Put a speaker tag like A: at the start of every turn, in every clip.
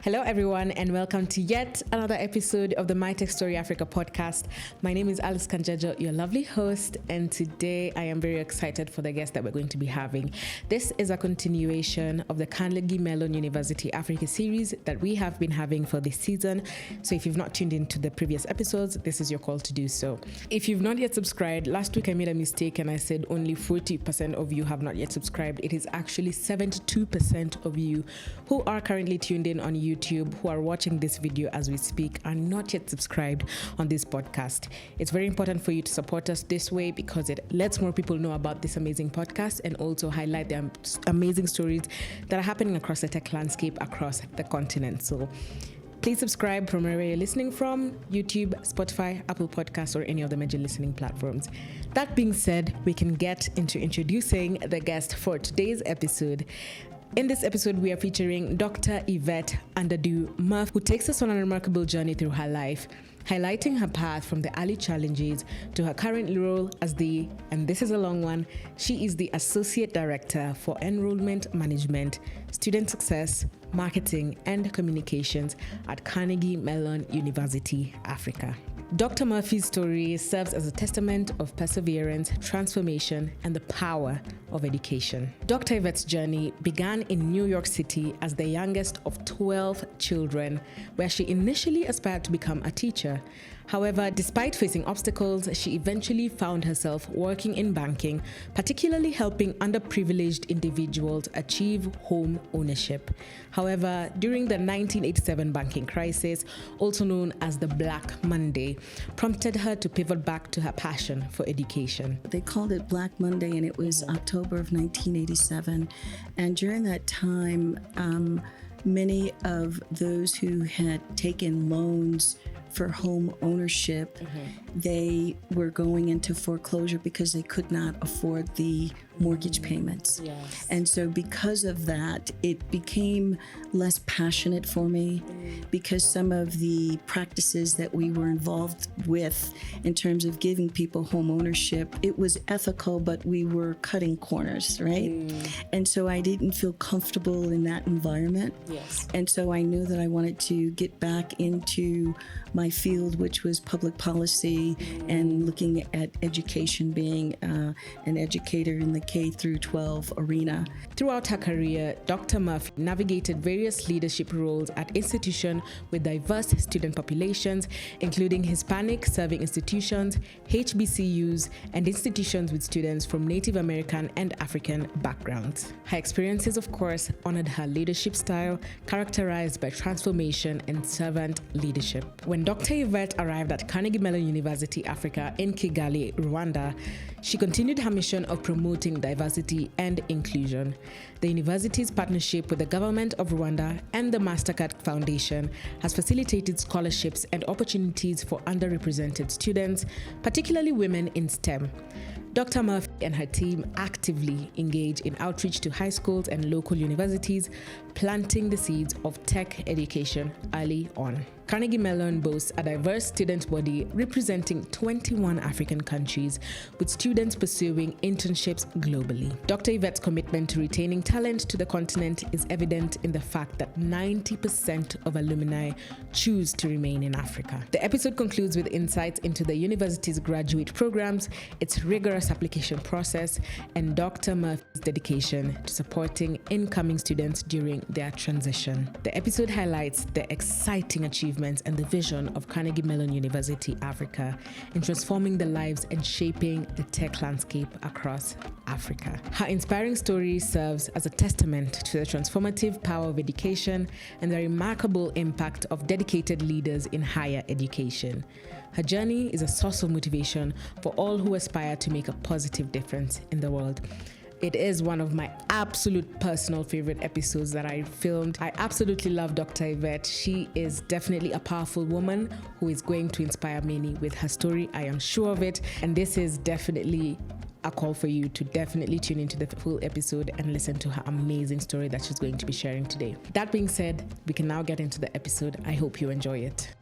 A: Hello, everyone, and welcome to yet another episode of the My Tech Story Africa podcast. My name is Alice Kanjajo, your lovely host, and today I am very excited for the guest that we're going to be having. This is a continuation of the Carnegie Mellon University Africa series that we have been having for this season. So if you've not tuned into the previous episodes, this is your call to do so. If you've not yet subscribed, last week I made a mistake and I said only 40% of you have not yet subscribed. It is actually 72% of you who are currently tuned in on YouTube, who are watching this video as we speak, are not yet subscribed on this podcast. It's very important for you to support us this way because it lets more people know about this amazing podcast and also highlight the amazing stories that are happening across the tech landscape across the continent. So please subscribe from wherever you're listening from, YouTube, Spotify, Apple Podcasts, or any of the major listening platforms. That being said, we can get into introducing the guest for today's episode. In this episode, we are featuring Dr. Yvette Underdue Murph, who takes us on a remarkable journey through her life, highlighting her path from the early challenges to her current role as and this is a long one, she is the Associate Director for Enrollment Management, Student Success, Marketing, and Communications at Carnegie Mellon University Africa. Dr. Murphy's story serves as a testament of perseverance, transformation, and the power of education. Dr. Yvette's journey began in New York City as the youngest of 12 children, where she initially aspired to become a teacher. However, despite facing obstacles, she eventually found herself working in banking, particularly helping underprivileged individuals achieve home ownership. However, during the 1987 banking crisis, also known as the Black Monday, prompted her to pivot back to her passion for education.
B: They called it Black Monday, and it was October of 1987. And during that time, many of those who had taken loans for home ownership, they were going into foreclosure because they could not afford the mortgage payments.
A: Yes.
B: And so because of that, it became less passionate for me because some of the practices that we were involved with in terms of giving people home ownership, it was ethical, but we were cutting corners, right? And so I didn't feel comfortable in that environment.
A: Yes.
B: And so I knew that I wanted to get back into my field, which was public policy and looking at education, being an educator in the K through 12 arena.
A: Throughout her career, Dr. Murphy navigated various leadership roles at institutions with diverse student populations, including Hispanic serving institutions, HBCUs, and institutions with students from Native American and African backgrounds. Her experiences, of course, honored her leadership style, characterized by transformation and servant leadership. When Dr. Yvette arrived at Carnegie Mellon University Africa in Kigali, Rwanda, she continued her mission of promoting diversity and inclusion. The university's partnership with the government of Rwanda and the MasterCard Foundation has facilitated scholarships and opportunities for underrepresented students, particularly women in STEM. Dr. Murphy and her team actively engage in outreach to high schools and local universities, planting the seeds of tech education early on. Carnegie Mellon boasts a diverse student body representing 21 African countries, with students pursuing internships globally. Dr. Yvette's commitment to retaining talent to the continent is evident in the fact that 90% of alumni choose to remain in Africa. The episode concludes with insights into the university's graduate programs, its rigorous application process, and Dr. Murphy's dedication to supporting incoming students during their transition. The episode highlights the exciting achievements and the vision of Carnegie Mellon University Africa in transforming the lives and shaping the tech landscape across Africa. Her inspiring story serves as a testament to the transformative power of education and the remarkable impact of dedicated leaders in higher education. Her journey is a source of motivation for all who aspire to make a positive difference in the world. It is one of my absolute personal favorite episodes that I filmed. I absolutely love Dr. Yvette. She is definitely a powerful woman who is going to inspire many with her story. I am sure of it. And this is definitely a call for you to definitely tune into the full episode and listen to her amazing story that she's going to be sharing today. That being said, we can now get into the episode. I hope you enjoy it.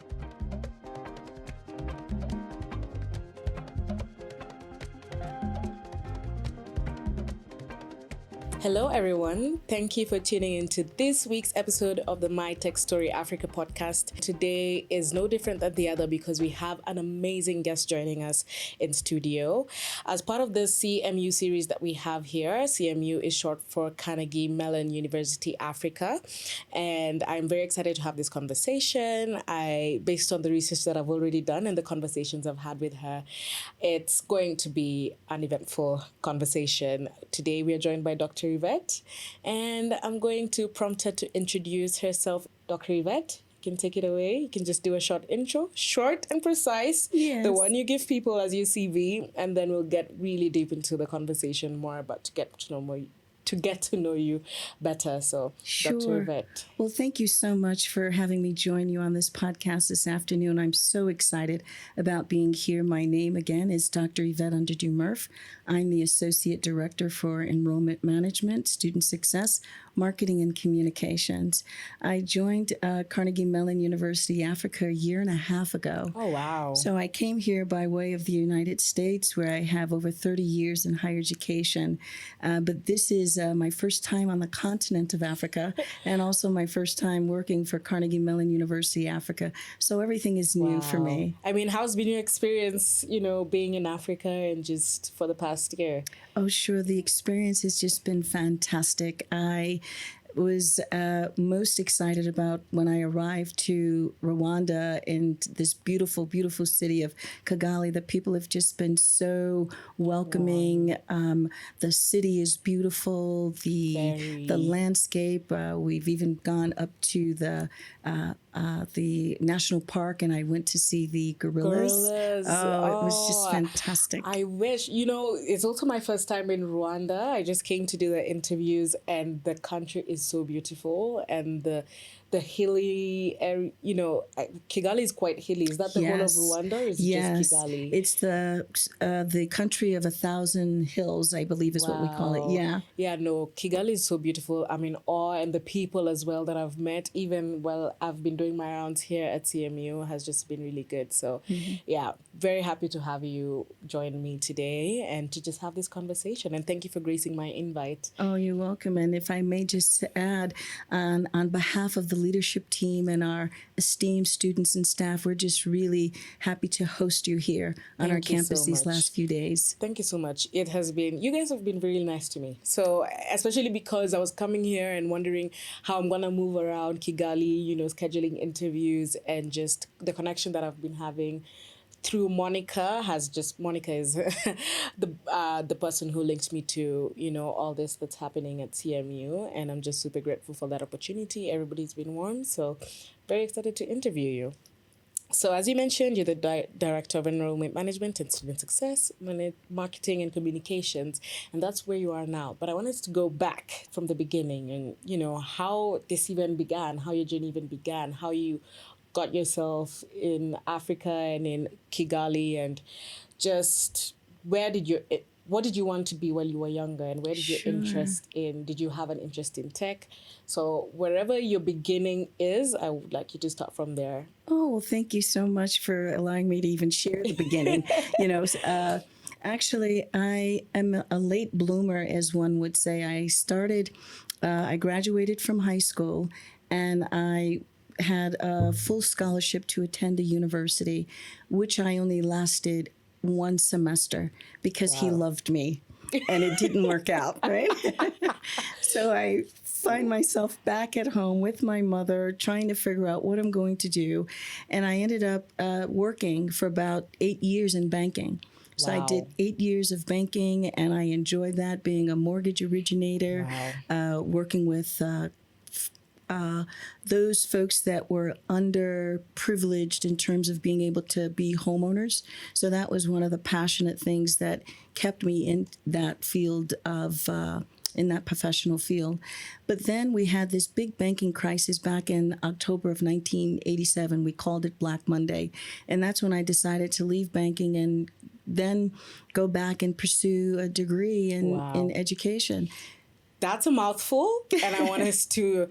A: Hello, everyone. Thank you for tuning into this week's episode of the My Tech Story Africa podcast. Today is no different than the other because we have an amazing guest joining us in studio. As part of the CMU series that we have here, CMU is short for Carnegie Mellon University Africa. And I'm very excited to have this conversation. Based on the research that I've already done and the conversations I've had with her, it's going to be an eventful conversation. Today, we are joined by Dr. Yvette, and I'm going to prompt her to introduce herself. Dr. Yvette, you can take it away. You can just do a short intro, short and precise,
B: Yes.
A: the one you give people as your CV, and then we'll get really deep into the conversation more about to get to know you better. So,
B: Sure.
A: Dr. Yvette.
B: Well, thank you so much for having me join you on this podcast this afternoon. I'm so excited about being here. My name again is Dr. Yvette Underdue Murph. I'm the Associate Director for Enrollment Management, Student Success, Marketing and Communications. I joined Carnegie Mellon University Africa a year and a half ago.
A: Oh, wow.
B: So I came here by way of the United States, where I have over 30 years in higher education. But this is my first time on the continent of Africa, and also my first time working for Carnegie Mellon University Africa. So everything is new for me.
A: I mean, how's been your experience, being in Africa and just for the past year?
B: Oh, sure. The experience has just been fantastic. I was most excited about when I arrived to Rwanda in this beautiful, beautiful city of Kigali. The people have just been so welcoming. The city is beautiful. The landscape. We've even gone up to the national park, and I went to see the gorillas. Oh, it was just fantastic.
A: I wish, it's also my first time in Rwanda. I just came to do the interviews, and the country is so beautiful, and the hilly area, Kigali is quite hilly. Is that the whole of Rwanda, or is it just Kigali?
B: It's the country of 1,000 hills, I believe is what we call it. Yeah.
A: Yeah, no, Kigali is so beautiful. I'm in awe, and the people as well that I've met, even while I've been doing my rounds here at CMU, has just been really good. So, yeah, very happy to have you join me today and to just have this conversation. And thank you for gracing my invite.
B: Oh, you're welcome. And if I may just add, on behalf of the leadership team and our esteemed students and staff, we're just really happy to host you here on our campus these last few days.
A: Thank you so much. You guys have been really nice to me. So, especially because I was coming here and wondering how I'm going to move around Kigali, scheduling interviews, and just the connection that I've been having through Monica is the person who links me to, all this that's happening at CMU. And I'm just super grateful for that opportunity. Everybody's been warm. So very excited to interview you. So as you mentioned, you're the Director of Enrollment Management and Student Success, Marketing and Communications, and that's where you are now. But I wanted to go back from the beginning and, how this even began, how your journey even began, how you got yourself in Africa and in Kigali, and just what did you want to be while you were younger, and where did your interest in, did you have an interest in tech? So wherever your beginning is, I would like you to start from there.
B: Oh, well, thank you so much for allowing me to even share the beginning. Actually, I am a late bloomer, as one would say. I graduated from high school, and I had a full scholarship to attend a university, which I only lasted one semester because he loved me, and it didn't work out, right? So I find myself back at home with my mother trying to figure out what I'm going to do, and I ended up working for about 8 years in banking. So I did 8 years of banking, and I enjoyed that, being a mortgage originator, working with those folks that were underprivileged in terms of being able to be homeowners. So that was one of the passionate things that kept me in that field of in that professional field. But then we had this big banking crisis back in October of 1987. We called it Black Monday. And that's when I decided to leave banking and then go back and pursue a degree in education.
A: That's a mouthful, and I want us to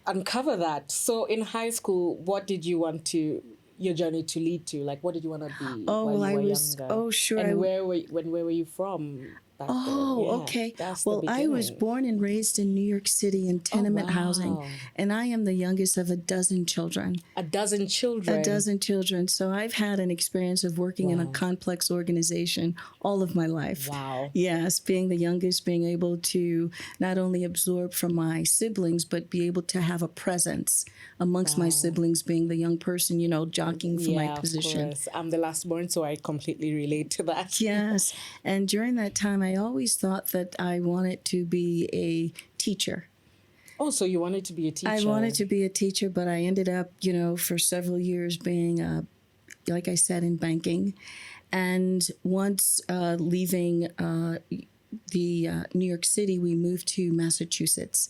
A: uncover that. So in high school, what did you want your journey to lead to? Like, what did you want to be while you were younger?
B: Oh, sure.
A: And where were you from? back then.
B: Oh,
A: Yeah,
B: okay.
A: that's the
B: Well, I was
A: beginning.
B: born and raised in New York City in tenement housing,
A: Wow.
B: and I am the youngest of a dozen children.
A: A dozen
B: A
A: children.
B: dozen children. So I've had an experience of working in a
A: Wow.
B: complex organization all of my life.
A: Wow.
B: Yes, being the youngest, being able to not only absorb from my siblings, but be able to have a presence amongst my
A: Wow.
B: siblings, being the young person, jockeying for my
A: Yeah, of
B: position.
A: course. I'm the last born, so I completely relate to that.
B: Yes. And during that time, I always thought that I wanted to be a teacher.
A: Oh, so you wanted to be a teacher?
B: I wanted to be a teacher, but I ended up, for several years being, like I said, in banking. And once leaving the New York City, we moved to Massachusetts.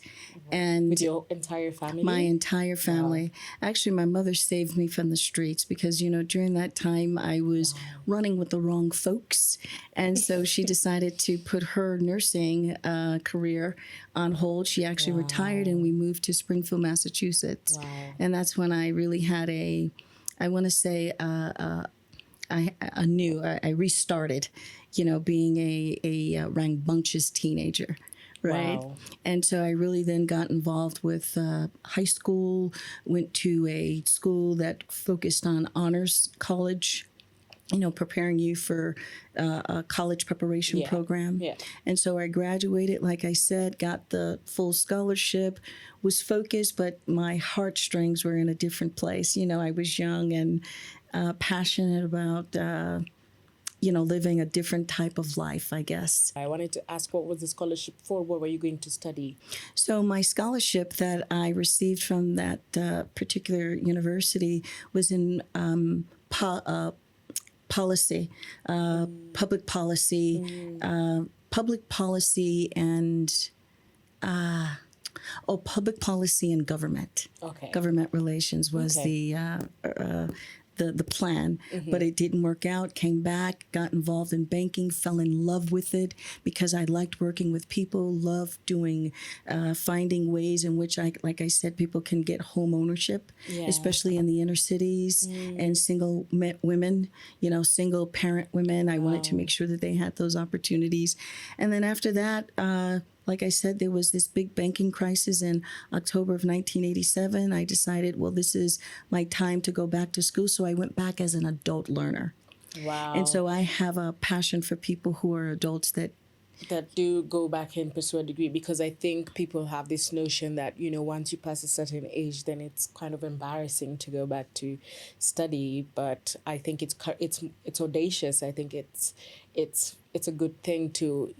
B: And
A: With your entire family?
B: my entire family. Actually, my mother saved me from the streets because, during that time I was running with the wrong folks. And so she decided to put her nursing career on hold. She actually retired and we moved to Springfield, Massachusetts.
A: Wow.
B: And that's when I really had I want to say, I restarted, being a rambunctious teenager. Right.
A: Wow.
B: And so I really then got involved with high school, went to a school that focused on honors college, preparing you for a college preparation program.
A: Yeah.
B: And so I graduated, like I said, got the full scholarship, was focused, but my heartstrings were in a different place. I was young and passionate about living a different type of life, I guess.
A: I wanted to ask, what was the scholarship for? What were you going to study?
B: So my scholarship that I received from that particular university was in policy, public policy, and public policy and government.
A: Okay.
B: Government relations was the plan, but it didn't work out. Came back, got involved in banking, fell in love with it because I liked working with people, loved doing, finding ways in which like I said, people can get home ownership, especially in the inner cities and single women, single parent women. I wanted to make sure that they had those opportunities. And then after that, like I said, there was this big banking crisis in October of 1987. I decided, well, this is my time to go back to school. So I went back as an adult learner.
A: Wow.
B: And so I have a passion for people who are adults that
A: do go back and pursue a degree, because I think people have this notion that, once you pass a certain age, then it's kind of embarrassing to go back to study. But I think it's audacious. I think it's a good thing to,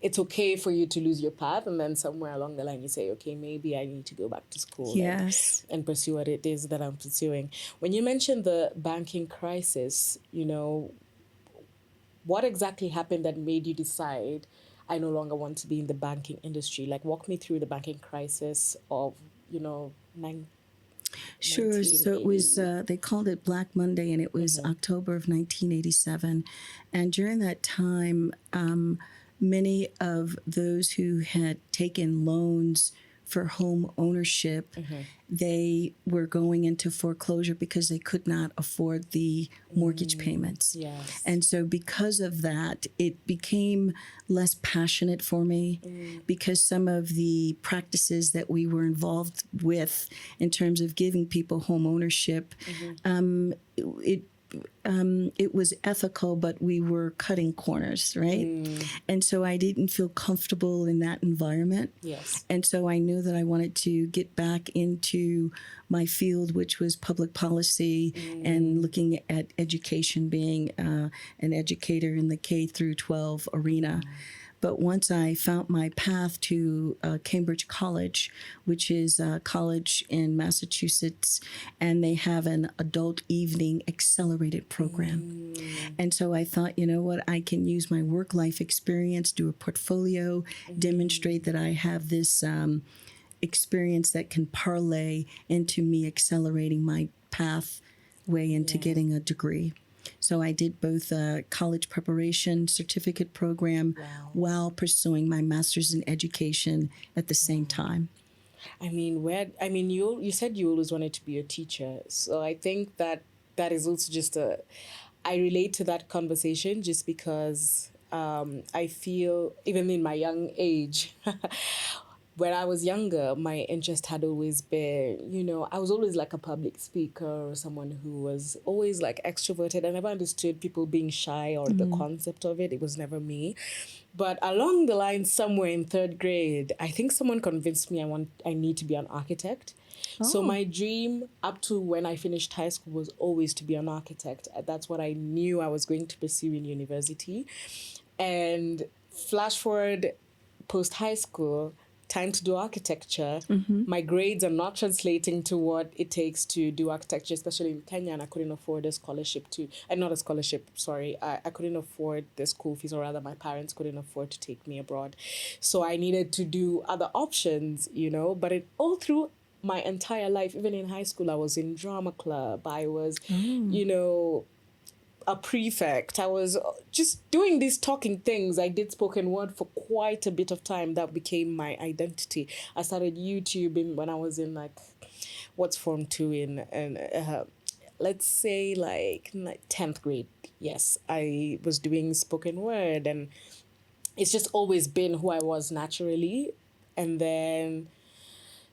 A: it's okay for you to lose your path, and then somewhere along the line you say, okay, maybe I need to go back to school and pursue what it is that I'm pursuing. When you mentioned the banking crisis, what exactly happened that made you decide, I no longer want to be in the banking industry? Like, walk me through the banking crisis of,
B: Sure. So it was, they called it Black Monday, and it was October of 1987. And during that time, many of those who had taken loans for home ownership, they were going into foreclosure because they could not afford the mortgage payments.
A: Yes.
B: And so because of that, it became less passionate for me because some of the practices that we were involved with in terms of giving people home ownership, it was ethical, but we were cutting corners, right? And so I didn't feel comfortable in that environment.
A: Yes.
B: And so I knew that I wanted to get back into my field, which was public policy and looking at education, being an educator in the K through 12 arena. But once I found my path to Cambridge College, which is a college in Massachusetts, and they have an adult evening accelerated program. And so I thought, you know what, I can use my work life experience, do a portfolio, demonstrate that I have this experience that can parlay into me accelerating my pathway into getting a degree. So I did both a college preparation certificate program while pursuing my master's in education at the same time.
A: You said you always wanted to be a teacher. So I think that is also just I relate to that conversation just because I feel even in my young age, when I was younger, my interest had always been, I was always like a public speaker or someone who was always like extroverted. I never understood people being shy or the concept of it. It was never me. But along the line, somewhere in third grade, I think someone convinced me I need to be an architect. So my dream up to when I finished high school was always to be an architect. That's what I knew I was going to pursue in university. And flash forward post high school, time to do architecture. My grades are not translating to what it takes to do architecture, especially in Kenya, and I couldn't afford a scholarship not a scholarship, sorry. I couldn't afford the school fees, or rather my parents couldn't afford to take me abroad. So I needed to do other options, but all through my entire life, even in high school, I was in drama club. I was, a prefect. I was just doing these talking things. I did spoken word for quite a bit of time. That became my identity. I started YouTubing when I was in what's form 2 in let's say like 10th grade. Yes, I was doing spoken word, and it's just always been who I was naturally. And then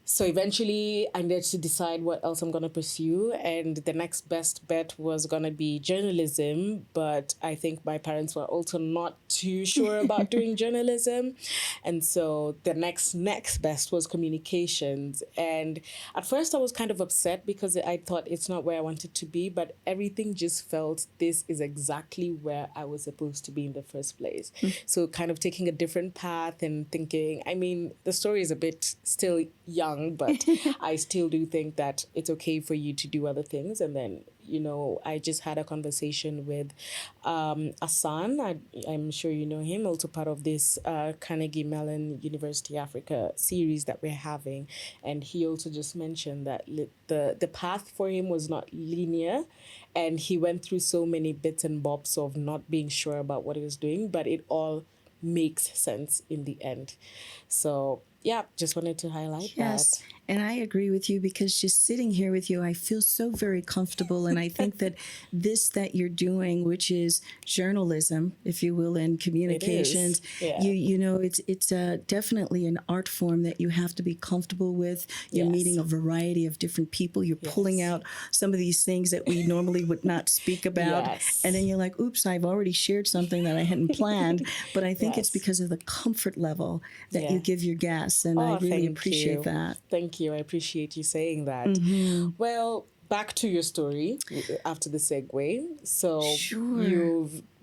A: so eventually I needed to decide what else I'm going to pursue. And the next best bet was going to be journalism. But I think my parents were also not too sure about doing journalism. And so the next best was communications. And at first I was kind of upset because I thought it's not where I wanted to be. But everything just felt this is exactly where I was supposed to be in the first place. So kind of taking a different path and thinking, I mean, the story is a bit still young, but I still do think that it's okay for you to do other things. And then, I just had a conversation with Asan. I'm sure you know him, also part of this Carnegie Mellon University Africa series that we're having. And he also just mentioned that the path for him was not linear. And he went through so many bits and bobs of not being sure about what he was doing, but it all makes sense in the end. So yeah, just wanted to highlight that.
B: And I agree with you, because just sitting here with you, I feel so very comfortable. And I think that this that you're doing, which is journalism, if you will, and communications, it's definitely an art form that you have to be comfortable with. You're meeting a variety of different people. You're pulling out some of these things that we normally would not speak about. And then you're like, oops, I've already shared something that I hadn't planned. But I think it's because of the comfort level that you give your guests. And I really appreciate that.
A: Thank you. I appreciate you saying that. Well, back to your story after the segue. So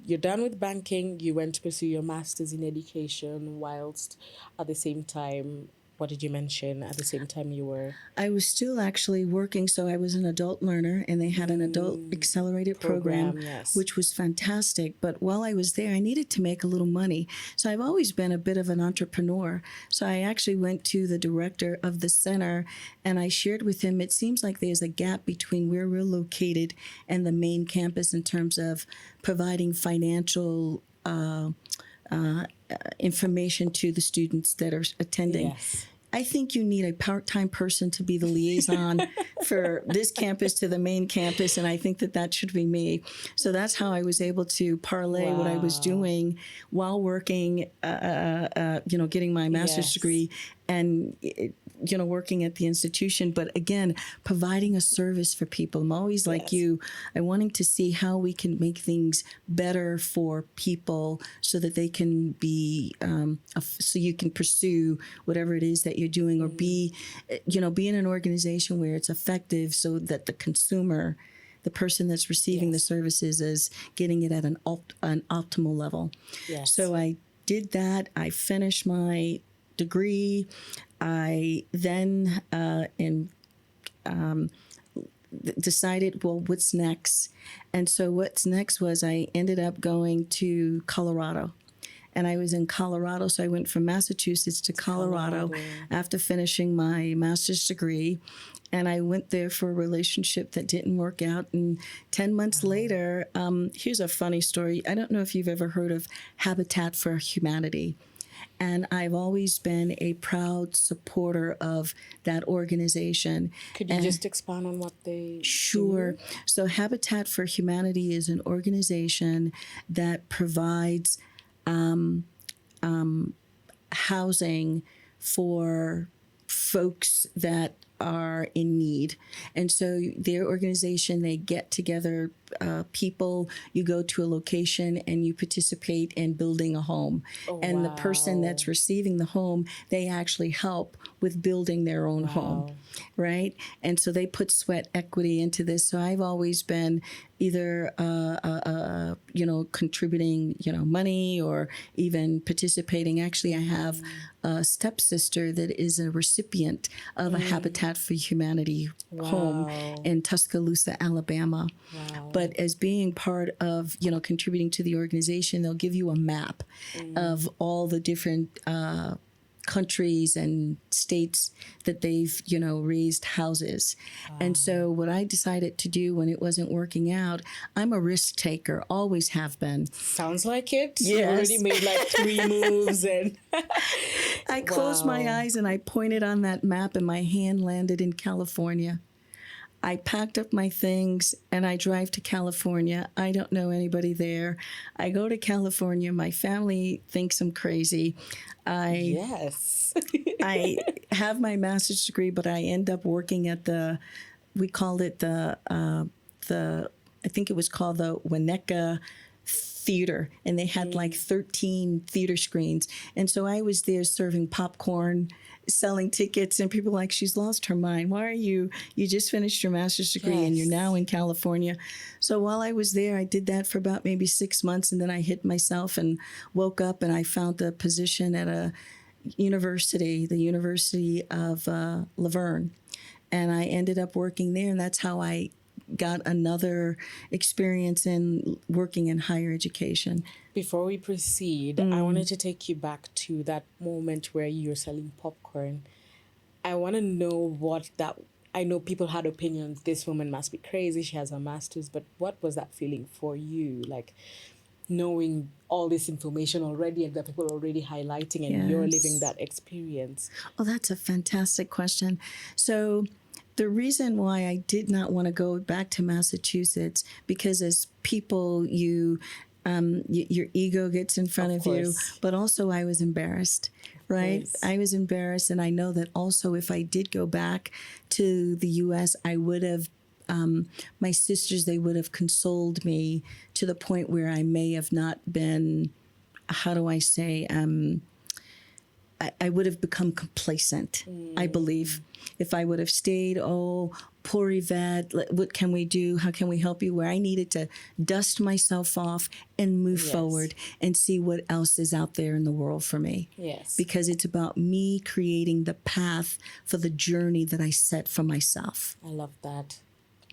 A: you're done with banking. You went to pursue your master's in education, whilst at the same time, what did you mention? At the same time you were...
B: I was still actually working. So I was an adult learner, and they had an adult accelerated program, which was fantastic. But while I was there, I needed to make a little money. So I've always been a bit of an entrepreneur. So I actually went to the director of the center, and I shared with him, it seems like there's a gap between where we're located and the main campus in terms of providing financial information to the students that are attending. I think you need a part-time person to be the liaison for this campus to the main campus, and I think that should be me. So that's how I was able to parlay what I was doing while working, getting my master's degree, and working at the institution. But again, providing a service for people. I'm always like you. I'm wanting to see how we can make things better for people so that they can be, so you can pursue whatever it is that you're doing, or be in an organization where it's effective, so that the consumer, the person that's receiving the services, is getting it at an optimal level. So I did that. I finished my degree. I then decided, well, what's next? And so what's next was I ended up going to Colorado. And I was in Colorado, so I went from Massachusetts to Colorado after finishing my master's degree. And I went there for a relationship that didn't work out. And 10 months later, here's a funny story. I don't know if you've ever heard of Habitat for Humanity. And I've always been a proud supporter of that organization.
A: Could you just expound on what they
B: do? So Habitat for Humanity is an organization that provides housing for folks that are in need. And so their organization, they get together people, you go to a location and you participate in building a home. And the person that's receiving the home, they actually help with building their own home, right? And so they put sweat equity into this. So I've always been either contributing money or even participating. Actually, I have a stepsister that is a recipient of a Habitat for Humanity home in Tuscaloosa, Alabama. But as being part of contributing to the organization, they'll give you a map of all the different countries and states that they've raised houses. And so what I decided to do when it wasn't working out, I'm a risk taker, always have been.
A: Sounds like it.
B: Yes.
A: You already made like 3 moves and
B: I closed my eyes and I pointed on that map and my hand landed in California. I packed up my things and I drive to California. I don't know anybody there. I go to California. My family thinks I'm crazy. I have my master's degree, but I end up working at we called it I think it was called the Winnetka Theater, and they had like 13 theater screens. And so I was there serving popcorn, selling tickets, and people were like, she's lost her mind. Why are you just finished your master's degree and you're now in California? So while I was there, I did that for about maybe 6 months, and then I hit myself and woke up and I found a position at a university, the University of Laverne. And I ended up working there, and that's how I got another experience in working in higher education.
A: Before we proceed, I wanted to take you back to that moment where you're selling popcorn. I want to know I know people had opinions. This woman must be crazy. She has a master's. But what was that feeling for you? Like knowing all this information already and that people are already highlighting and you're living that experience.
B: Oh, that's a fantastic question. So the reason why I did not want to go back to Massachusetts, because as people, your ego gets in front of you, but also I was embarrassed, right? I was embarrassed, and I know that also if I did go back to the U.S., I would have, my sisters, they would have consoled me to the point where I may have not been, how do I say, I would have become complacent, I believe. If I would have stayed, oh, poor Yvette, what can we do? How can we help you? Where I needed to dust myself off and move forward and see what else is out there in the world for me.
A: Yes.
B: Because it's about me creating the path for the journey that I set for myself.
A: I love that.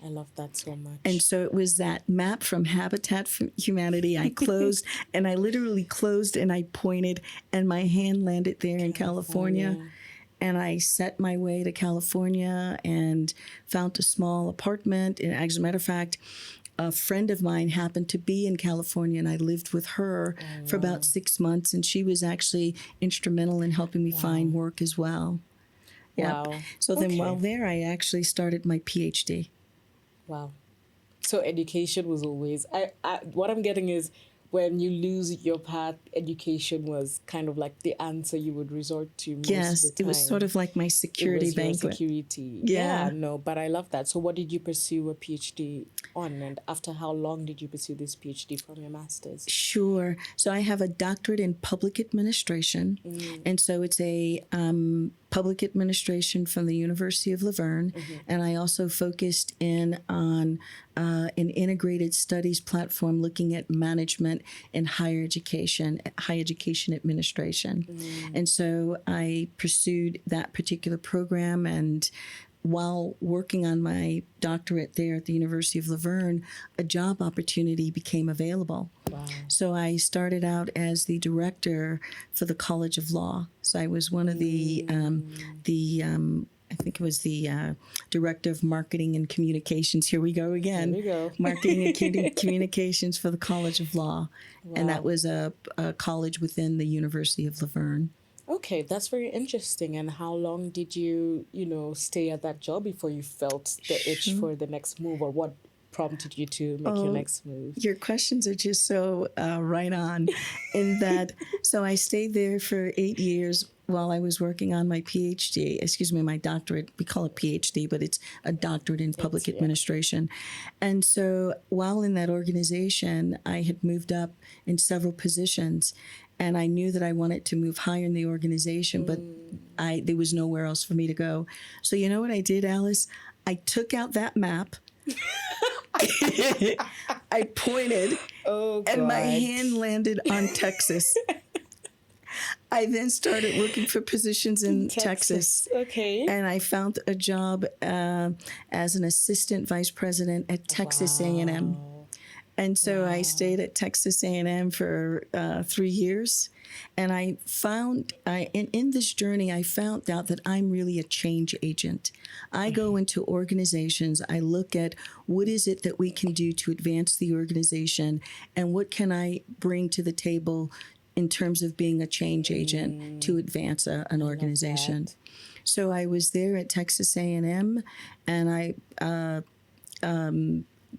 A: I love that so much.
B: And so it was that map from Habitat for Humanity. I closed, and I literally closed and I pointed, and my hand landed there in California. And I set my way to California and found a small apartment. And as a matter of fact, a friend of mine happened to be in California, and I lived with her for about 6 months. And she was actually instrumental in helping me find work as well.
A: Wow.
B: Yep. So then while there, I actually started my PhD.
A: Wow. So education was always, what I'm getting is when you lose your path, education was kind of like the answer you would resort to most of the time.
B: It was sort of like my security blanket.
A: Security. Yeah, no, but I love that. So what did you pursue a PhD on, and after how long did you pursue this PhD from your master's?
B: Sure. So I have a doctorate in public administration, and so it's a public administration from the University of Laverne, and I also focused in on an integrated studies platform looking at management in higher education administration. And so I pursued that particular program, and while working on my doctorate there at the University of Laverne, a job opportunity became available.
A: Wow.
B: So I started out as the director for the College of Law. So I was one of the I think it was the director of marketing and communications. Here we go again.
A: Here we go.
B: Marketing and communications for the College of Law. Wow. And that was a college within the University of Laverne.
A: Okay, that's very interesting. And how long did you, stay at that job before you felt the itch for the next move, or what prompted you to make your next move?
B: Your questions are just so right on in that. So I stayed there for 8 years while I was working on my my doctorate. We call it PhD, but it's a doctorate in public administration. And so while in that organization, I had moved up in several positions, and I knew that I wanted to move higher in the organization, but there was nowhere else for me to go. So you know what I did, Alice? I took out that map. I pointed, and my hand landed on Texas. I then started looking for positions in Texas.
A: Okay.
B: And I found a job as an assistant vice president at Texas A&M. And so I stayed at Texas A&M for 3 years. And I found, in this journey, I found out that I'm really a change agent. I go into organizations, I look at what is it that we can do to advance the organization, and what can I bring to the table in terms of being a change agent to advance an organization. So I was there at Texas A&M, and I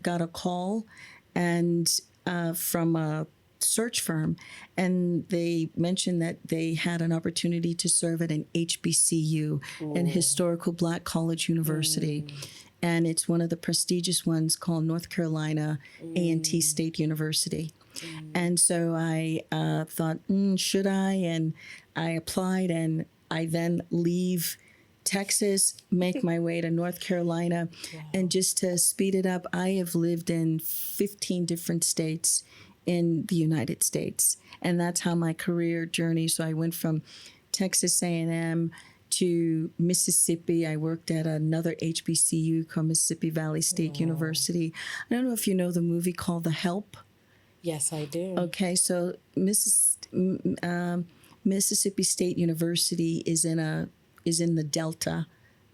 B: got a call from a search firm, and they mentioned that they had an opportunity to serve at an HBCU, an historical Black college university. And it's one of the prestigious ones called North Carolina A&T State University. And so I thought, should I? And I applied, and I then leave Texas, make my way to North Carolina. And just to speed it up, I have lived in 15 different states in the United States. And that's how my career journey. So I went from Texas A&M to Mississippi. I worked at another HBCU called Mississippi Valley State University. I don't know if you know the movie called The Help.
A: Yes, I do.
B: Okay, so Mississippi State University is in the Delta,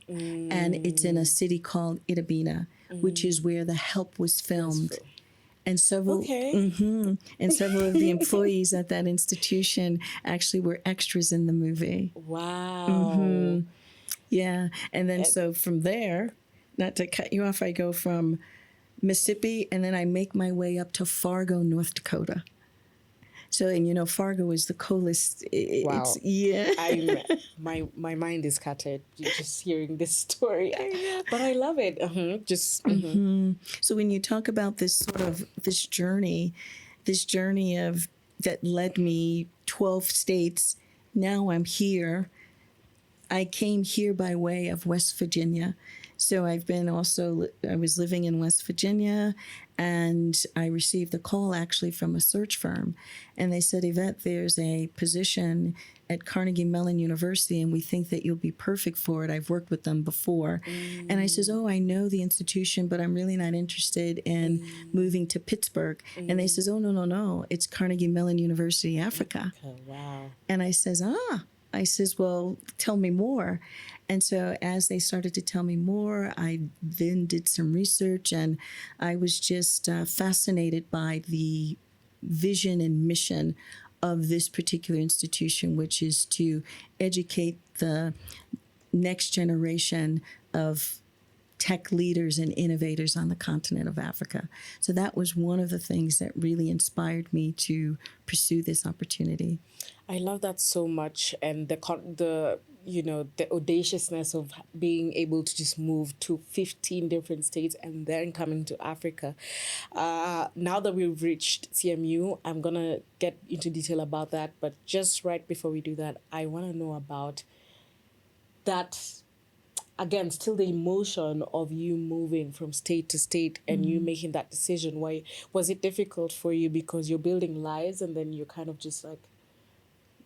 B: and it's in a city called Itabena, which is where The Help was filmed. And several of the employees at that institution actually were extras in the movie.
A: Wow.
B: Yeah. And then so from there, not to cut you off, I go from Mississippi, and then I make my way up to Fargo, North Dakota. So, and Fargo is the coolest.
A: Wow. My mind is scattered just hearing this story. But I love it. So when you talk about this journey of that led me 12 states, now I'm here. I came here by way of West Virginia. So I was living in West Virginia, and I received a call actually from a search firm. And they said, Yvette, there's a position at Carnegie Mellon University, and we think that you'll be perfect for it. I've worked with them before. And I says, I know the institution, but I'm really not interested in moving to Pittsburgh. And they says, no, it's Carnegie Mellon University Africa. Okay, wow.
B: And I says, well, tell me more. And so as they started to tell me more, I then did some research, and I was just fascinated by the vision and mission of this particular institution, which is to educate the next generation of tech leaders and innovators on the continent of Africa. So that was one of the things that really inspired me to pursue this opportunity.
A: I love that so much, and the audaciousness of being able to just move to 15 different states and then coming to Africa. Now that we've reached CMU, I'm going to get into detail about that. But just right before we do that, I want to know about that, again, still the emotion of you moving from state to state and you making that decision. Why was it difficult for you? Because you're building lives, and then you're kind of just like,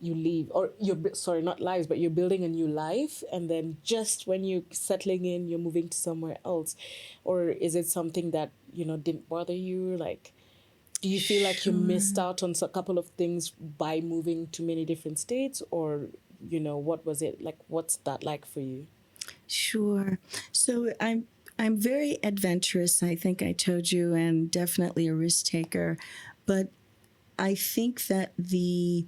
A: you leave, or not lives, but you're building a new life, and then just when you're settling in, you're moving to somewhere else? Or is it something that didn't bother you? Like, do you feel like you missed out on a couple of things by moving to many different states? Or what was it like? What's that like for you?
B: Sure. So I'm very adventurous, I think I told you, and definitely a risk taker. But I think that the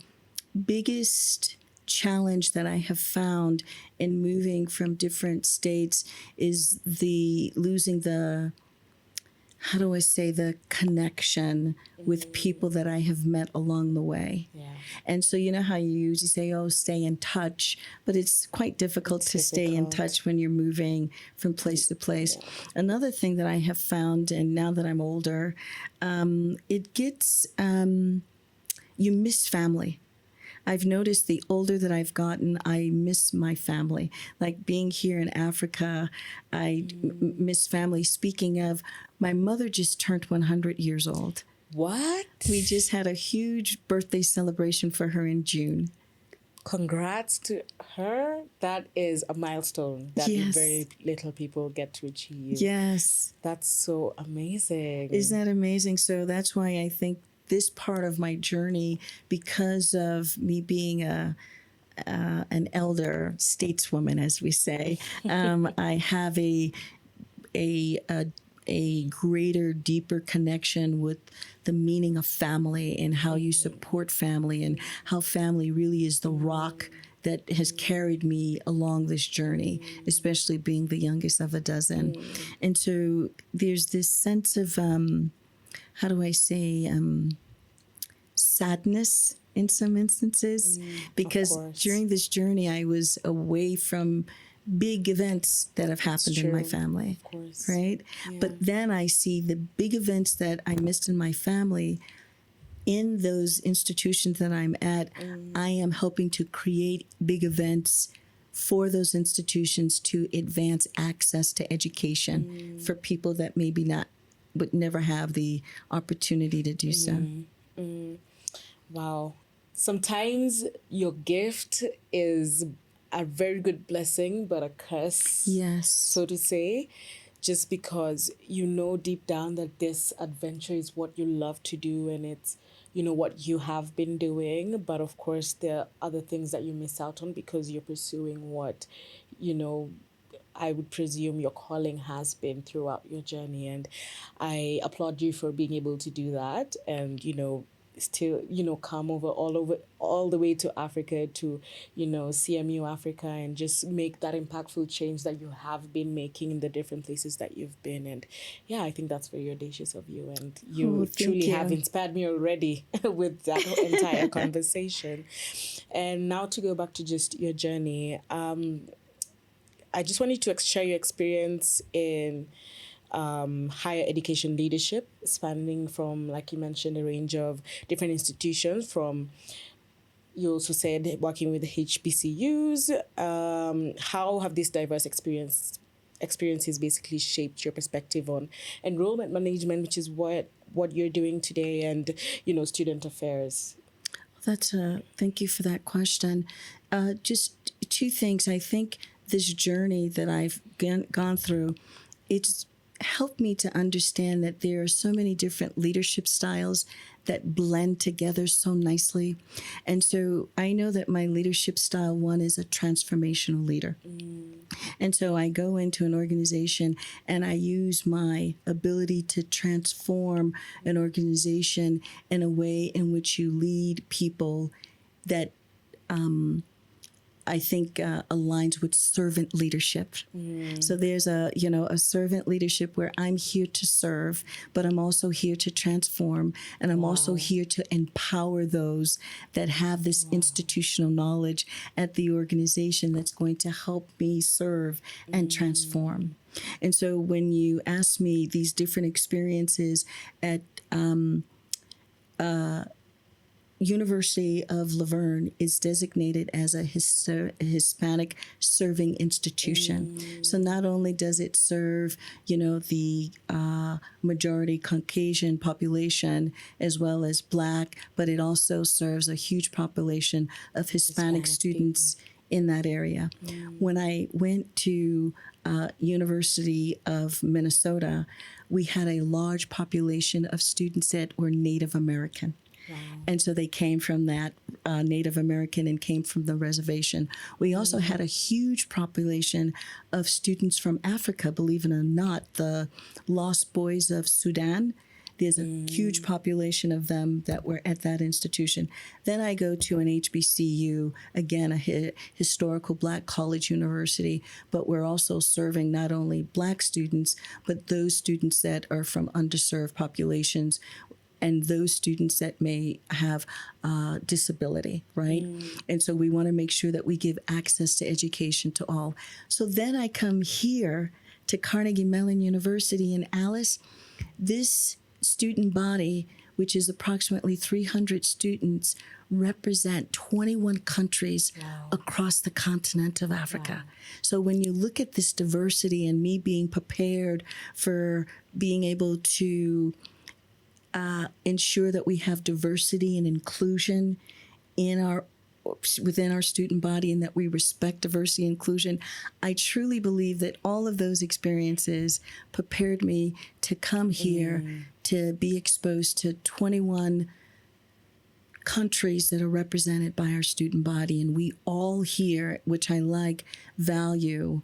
B: biggest challenge that I have found in moving from different states is losing the how do I say, the connection with people that I have met along the way.
A: Yeah.
B: And so, you know how you usually say, oh, stay in touch, but it's quite difficult to stay in touch when you're moving from place to place. Yeah. Another thing that I have found, and now that I'm older, it gets, you miss family. I've noticed the older that I've gotten, I miss my family. Like being here in Africa, I miss family. Speaking of, my mother just turned 100 years old.
A: What?
B: We just had a huge birthday celebration for her in June.
A: Congrats to her. That is a milestone that
B: Yes.
A: very little people get to achieve.
B: Yes.
A: That's so amazing.
B: Isn't that amazing? So that's why I think this part of my journey, because of me being an elder stateswoman, as we say, I have a greater, deeper connection with the meaning of family and how you support family and how family really is the rock that has carried me along this journey, especially being the youngest of a dozen. And so there's this sense of, how do I say, sadness in some instances, because during this journey I was away from big events that have happened in my family, right? Yeah. But then I see the big events that I missed in my family in those institutions that I'm at. I am helping to create big events for those institutions to advance access to education for people that maybe would never have the opportunity to do so.
A: Wow. Sometimes your gift is a very good blessing, but a curse,
B: yes,
A: so to say, just because you know deep down that this adventure is what you love to do and it's, you know, what you have been doing. But of course, there are other things that you miss out on because you're pursuing what, you know, I would presume your calling has been throughout your journey. And I applaud you for being able to do that and, you know, still, you know, come all the way to Africa to, you know, CMU Africa and just make that impactful change that you have been making in the different places that you've been. And yeah, I think that's very audacious of you. And you truly have inspired me already with that entire conversation. And now to go back to just your journey, I just wanted to share your experience in higher education leadership, spanning from, like you mentioned, a range of different institutions. From, you also said, working with the HBCUs. How have these diverse experiences basically shaped your perspective on enrollment management, which is what you're doing today, and, you know, student affairs?
B: Thank you for that question. Just two things. I think this journey that I've gone through, it's helped me to understand that there are so many different leadership styles that blend together so nicely. And so I know that my leadership style, one, is a transformational leader. And so I go into an organization and I use my ability to transform an organization in a way in which you lead people that I think aligns with servant leadership. So there's a servant leadership where I'm here to serve, but I'm also here to transform, and I'm also here to empower those that have this institutional knowledge at the organization that's going to help me serve and transform. And so when you ask me these different experiences at University of Laverne is designated as a Hispanic serving institution. So not only does it serve, you know, the majority Caucasian population as well as Black, but it also serves a huge population of Hispanic students in that area. When I went to University of Minnesota, we had a large population of students that were Native American. And so they came from that Native American and came from the reservation. We also had a huge population of students from Africa, believe it or not, the Lost Boys of Sudan. There's a huge population of them that were at that institution. Then I go to an HBCU, again, a historical Black college university, but we're also serving not only Black students, but those students that are from underserved populations and those students that may have disability, right? And so we want to make sure that we give access to education to all. So then I come here to Carnegie Mellon University in Alice. This student body, which is approximately 300 students, represent 21 countries across the continent of Africa. So when you look at this diversity and me being prepared for being able to ensure that we have diversity and inclusion within our student body and that we respect diversity and inclusion, I truly believe that all of those experiences prepared me to come here to be exposed to 21 countries that are represented by our student body. And we all here, which I like, value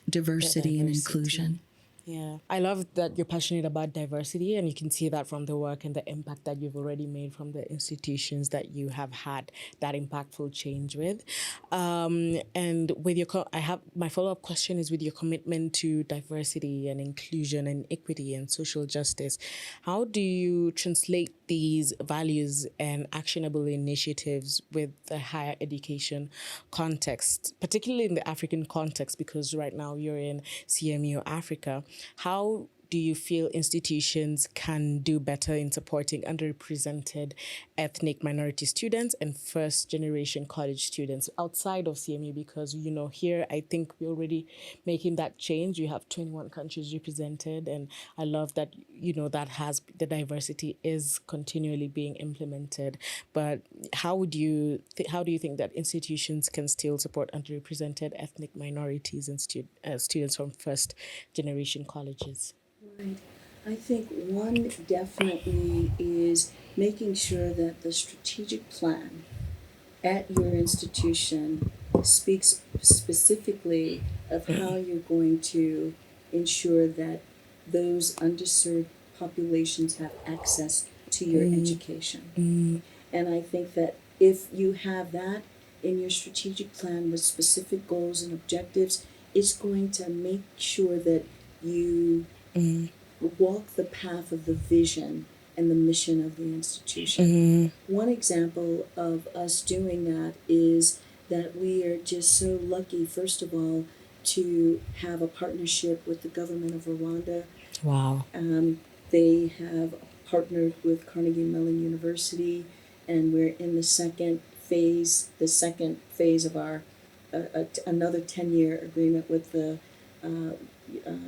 B: diversity and inclusion.
A: Yeah, I love that you're passionate about diversity, and you can see that from the work and the impact that you've already made from the institutions that you have had that impactful change with. And with your, I have my follow-up question is with your commitment to diversity and inclusion and equity and social justice. How do you translate these values and actionable initiatives with the higher education context, particularly in the African context, because right now you're in CMU Africa? How do you feel institutions can do better in supporting underrepresented ethnic minority students and first-generation college students outside of CMU? Because, you know, here I think we're already making that change. You have 21 countries represented, and I love that, you know, that has the diversity is continually being implemented. But how do you think that institutions can still support underrepresented ethnic minorities and students from first-generation colleges?
B: Right. I think one definitely is making sure that the strategic plan at your institution speaks specifically of how you're going to ensure that those underserved populations have access to your education. And I think that if you have that in your strategic plan with specific goals and objectives, it's going to make sure that you walk the path of the vision and the mission of the institution. One example of us doing that is that we are just so lucky, first of all, to have a partnership with the government of Rwanda.
A: Wow.
B: They have partnered with Carnegie Mellon University, and we're in the second phase of our another 10-year agreement with the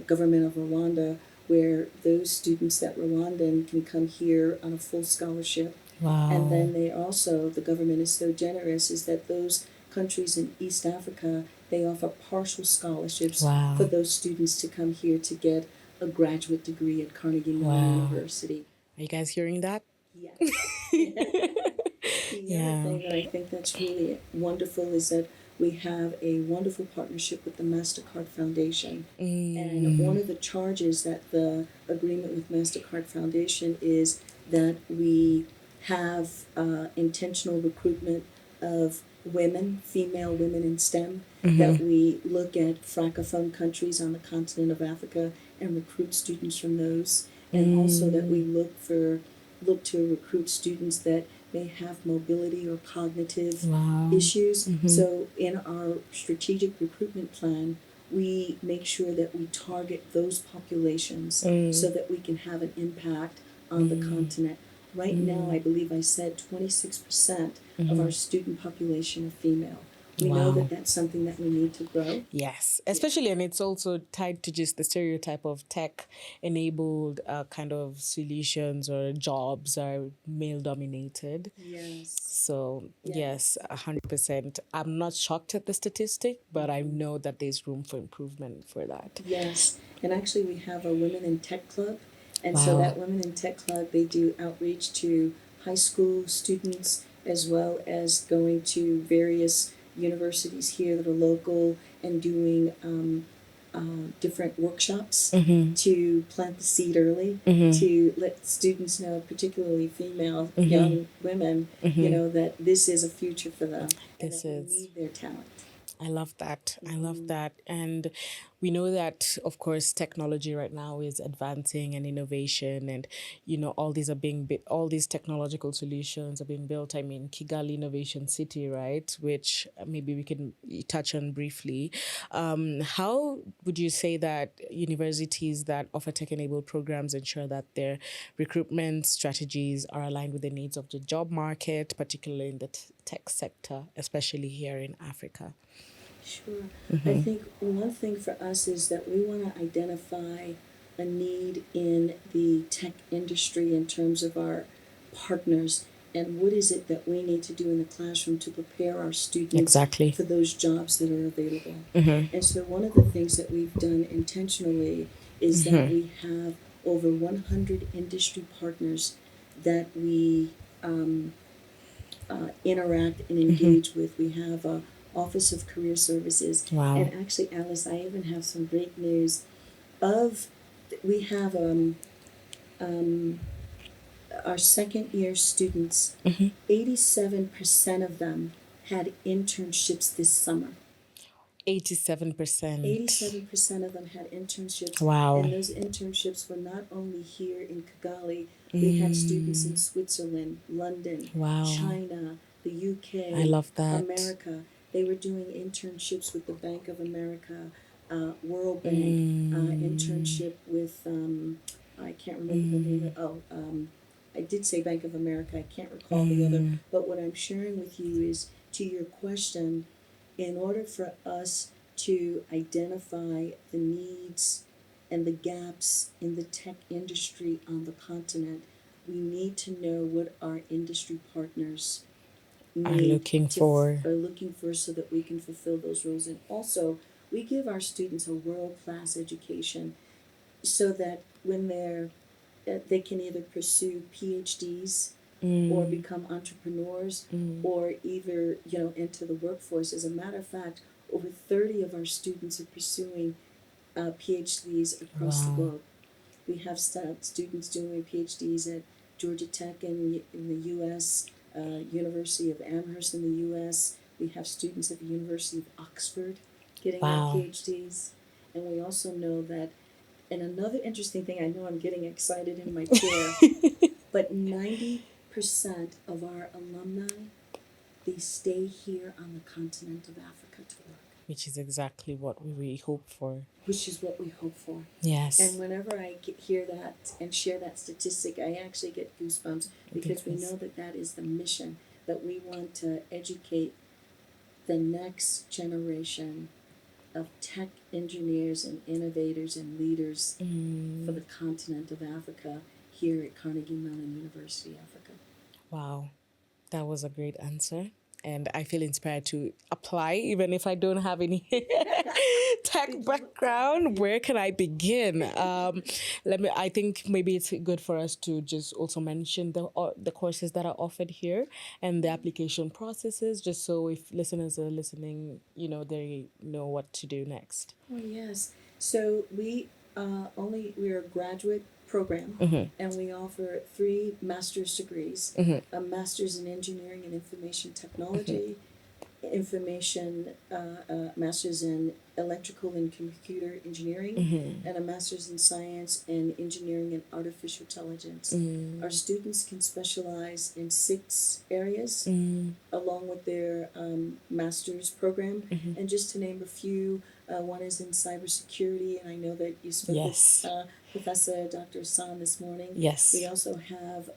B: government of Rwanda, where those students that Rwandan can come here on a full scholarship.
A: Wow.
B: And then the government is so generous, is that those countries in East Africa, they offer partial scholarships for those students to come here to get a graduate degree at Carnegie Mellon University.
A: Are you guys hearing that?
B: Yes. The other thing that I think that's really wonderful is that we have a wonderful partnership with the MasterCard Foundation. And one of the charges that the agreement with MasterCard Foundation is that we have intentional recruitment of female women in STEM, that we look at Francophone countries on the continent of Africa and recruit students from those, and also that we look to recruit students that may have mobility or cognitive issues. So in our strategic recruitment plan, we make sure that we target those populations so that we can have an impact on the continent. Right now, I believe I said 26% of our student population are female. We know that that's something that we need to grow.
A: Yes, especially, and it's also tied to just the stereotype of tech-enabled kind of solutions or jobs are male-dominated.
B: Yes.
A: So, yes, 100%. I'm not shocked at the statistic, but I know that there's room for improvement for that.
B: Yes, and actually we have a Women in Tech Club. And so that Women in Tech Club, they do outreach to high school students as well as going to various universities here that are local and doing different workshops
A: Mm-hmm.
B: to plant the seed early,
A: Mm-hmm.
B: to let students know, particularly female
A: Mm-hmm.
B: young women,
A: Mm-hmm.
B: that this is a future for them and
A: This
B: that we
A: is.
B: need their talent.
A: I love that. I love
B: Mm-hmm.
A: that. And we know that, of course, technology right now is advancing and innovation, and all these technological solutions are being built. I mean, Kigali Innovation City, right? Which maybe we can touch on briefly. How would you say that universities that offer tech-enabled programs ensure that their recruitment strategies are aligned with the needs of the job market, particularly in the tech sector, especially here in Africa?
B: Sure. I think one thing for us is that we want to identify a need in the tech industry in terms of our partners and what is it that we need to do in the classroom to prepare our students
A: Exactly.
B: for those jobs that are available.
A: Mm-hmm.
B: And so one of the things that we've done intentionally is that we have over 100 industry partners that we interact and engage with. We have a Office of Career Services.
A: Wow.
B: And actually, Alice, I even have some great news. We have our second year students, 87% of them had internships this summer.
A: 87%.
B: 87% of them had internships.
A: Wow.
B: And those internships were not only here in Kigali, we had students in Switzerland, London,
A: Wow.
B: China, the UK,
A: I love that.
B: America. They were doing internships with the Bank of America, World Bank, internship with, I can't remember the name of, I did say Bank of America, I can't recall the other. But what I'm sharing with you is, to your question, in order for us to identify the needs and the gaps in the tech industry on the continent, we need to know what our industry partners
A: Are looking for.
B: are looking for so that we can fulfill those roles. And also, we give our students a world-class education so that when they can either pursue PhDs or become entrepreneurs or either enter the workforce. As a matter of fact, over 30 of our students are pursuing PhDs across the
A: Wow.
B: globe. We have students doing PhDs at Georgia Tech in the U.S., University of Amherst in the U.S. We have students at the University of Oxford getting
A: Wow.
B: their PhDs. And we also know that, and another interesting thing, I know I'm getting excited in my chair, but 90% of our alumni, they stay here on the continent of Africa to work.
A: Which is exactly what we hope for.
B: Which is what we hope for.
A: Yes.
B: And whenever I hear that and share that statistic, I actually get goosebumps because we know that that is the mission, that we want to educate the next generation of tech engineers and innovators and leaders for the continent of Africa here at Carnegie Mellon University Africa.
A: Wow. That was a great answer. And I feel inspired to apply, even if I don't have any tech background. Where can I begin? I think maybe it's good for us to just also mention the courses that are offered here and the application processes, just so if listeners are listening, they know what to do next.
B: Oh, yes. So we're a graduate program, and we offer 3 master's degrees, a master's in engineering and information technology, master's in electrical and computer engineering, and a master's in science and engineering and artificial intelligence. Our students can specialize in 6 areas along with their master's program. And just to name a few, one is in cybersecurity, and I know that you spoke with Professor Dr. San this morning.
A: Yes.
B: We also have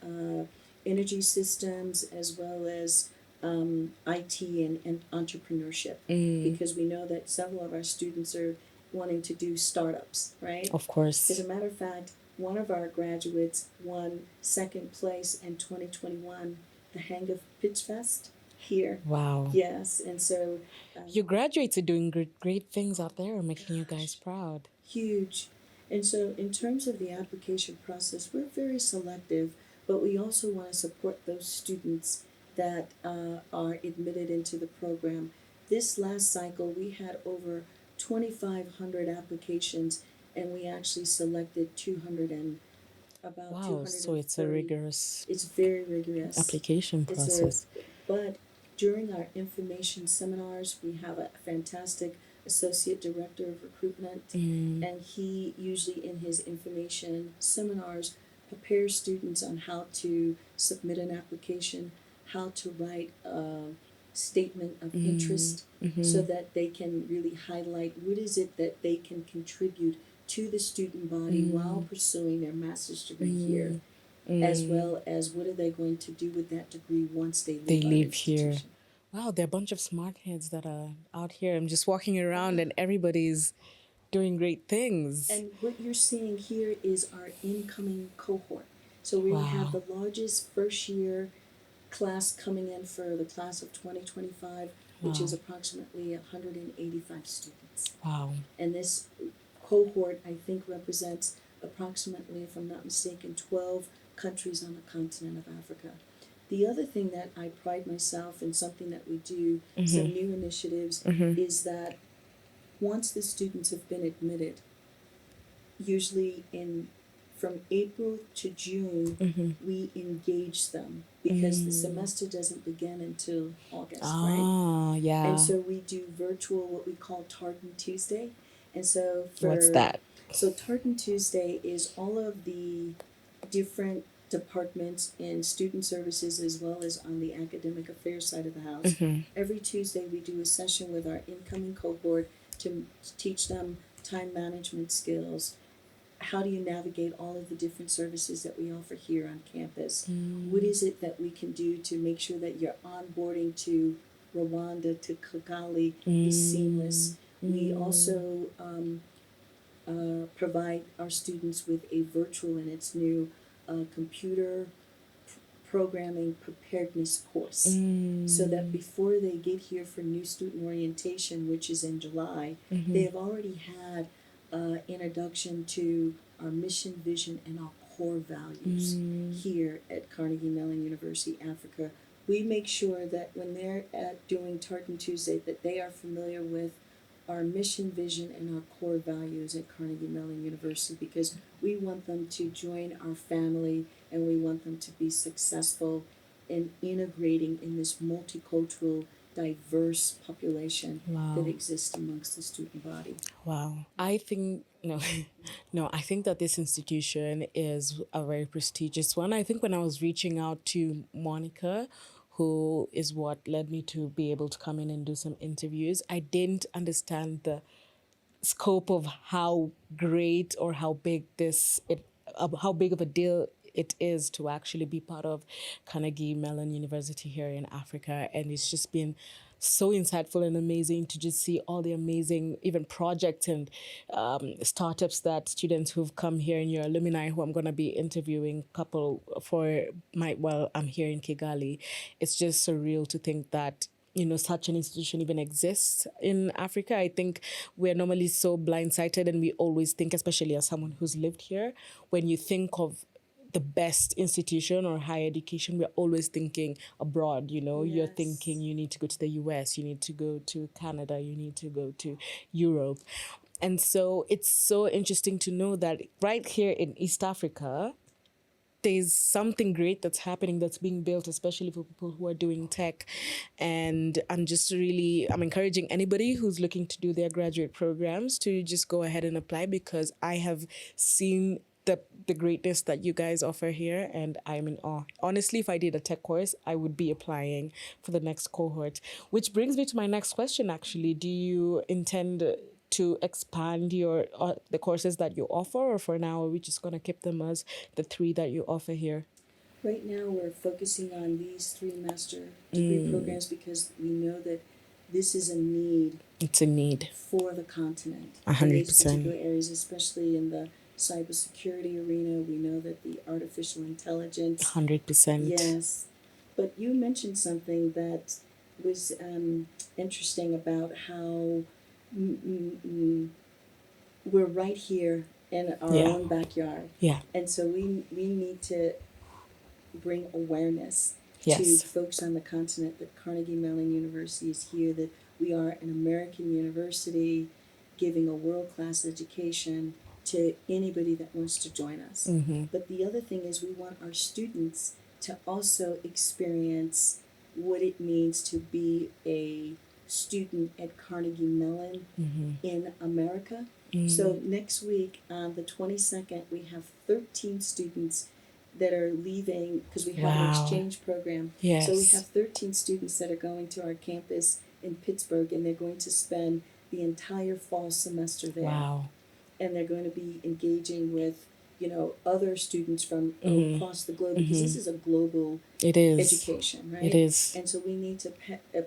B: energy systems as well as IT and entrepreneurship, because we know that several of our students are wanting to do startups, right?
A: Of course.
B: As a matter of fact, one of our graduates won 2nd place in 2021, the Hang of Pitch Fest here.
A: Wow.
B: Yes, and so...
A: your graduates are doing great things out there, making you guys proud.
B: Huge. And so in terms of the application process, we're very selective, but we also want to support those students that are admitted into the program. This last cycle, we had over 2,500 applications, and we actually selected 200 and about
A: Wow, so it's a
B: 230.
A: rigorous
B: It's very rigorous.
A: application
B: It's a,
A: process.
B: but during our information seminars, we have a fantastic associate director of recruitment, and he usually in his information seminars prepares students on how to submit an application, how to write a statement of interest, so that they can really highlight what is it that they can contribute to the student body while pursuing their master's degree here, as well as what are they going to do with that degree once they
A: They
B: leave our
A: live here.
B: institution.
A: Wow, there are a bunch of smart heads that are out here. I'm just walking around and everybody's doing great things.
B: And what you're seeing here is our incoming cohort. So we have
A: Wow.
B: the largest first year class coming in for the class of 2025, which is approximately 185 students.
A: Wow.
B: And this cohort, I think, represents approximately, if I'm not mistaken, 12 countries on the continent of Africa. The other thing that I pride myself in, something that we do, some new initiatives, is that once the students have been admitted, usually from April to June, we engage them because the semester doesn't begin until August, right?
A: Yeah.
B: And so we do virtual, what we call Tartan Tuesday. And so
A: What's that?
B: So Tartan Tuesday is all of the different departments in student services as well as on the academic affairs side of the house. Every Tuesday we do a session with our incoming cohort to teach them time management skills. How do you navigate all of the different services that we offer here on campus? What is it that we can do to make sure that your onboarding to Rwanda, to Kigali is seamless? We also provide our students with a virtual, and it's new, computer programming preparedness course, so that before they get here for new student orientation, which is in July, they have already had introduction to our mission, vision, and our core values here at Carnegie Mellon University Africa. We make sure that when they're doing Tartan Tuesday, that they are familiar with our mission, vision, and our core values at Carnegie Mellon University, because we want them to join our family and we want them to be successful in integrating in this multicultural, diverse population that exists amongst the student body.
A: Wow. I think, no, I think that this institution is a very prestigious one. I think when I was reaching out to Monica, who is what led me to be able to come in and do some interviews, I didn't understand the scope of how great or how big how big of a deal it is to actually be part of Carnegie Mellon University here in Africa. And it's just been so insightful and amazing to just see all the amazing even projects and startups that students who've come here and your alumni who I'm going to be interviewing couple for while I'm here in Kigali. It's just surreal to think that such an institution even exists in Africa. I think we're normally so blindsided, and we always think, especially as someone who's lived here, when you think of the best institution or higher education, we're always thinking abroad, You're thinking you need to go to the US, you need to go to Canada, you need to go to Europe. And so it's so interesting to know that right here in East Africa, there's something great that's happening, that's being built, especially for people who are doing tech. And I'm encouraging anybody who's looking to do their graduate programs to just go ahead and apply, because I have seen the greatness that you guys offer here, and I'm in awe. Honestly, if I did a tech course, I would be applying for the next cohort. Which brings me to my next question, actually. Do you intend to expand the courses that you offer, or for now are we just going to keep them as the 3 that you offer here?
B: Right now we're focusing on these 3 master degree programs because we know that this is a need.
A: It's a need
B: for the continent.
A: 100%.
B: In these particular areas, especially in the cybersecurity arena, we know that the artificial intelligence.
A: 100%.
B: Yes, but you mentioned something that was interesting about how we're right here in our own backyard.
A: Yeah.
B: And so we need to bring awareness to folks on the continent that Carnegie Mellon University is here, that we are an American university, giving a world-class education to anybody that wants to join us. But the other thing is we want our students to also experience what it means to be a student at Carnegie Mellon in America. So next week, on the 22nd, we have 13 students that are leaving because we have an exchange program.
A: Yes.
B: So we have 13 students that are going to our campus in Pittsburgh, and they're going to spend the entire fall semester there.
A: Wow.
B: And they're going to be engaging with, other students from across the globe, because this is a global education, right?
A: It is.
B: And so we need to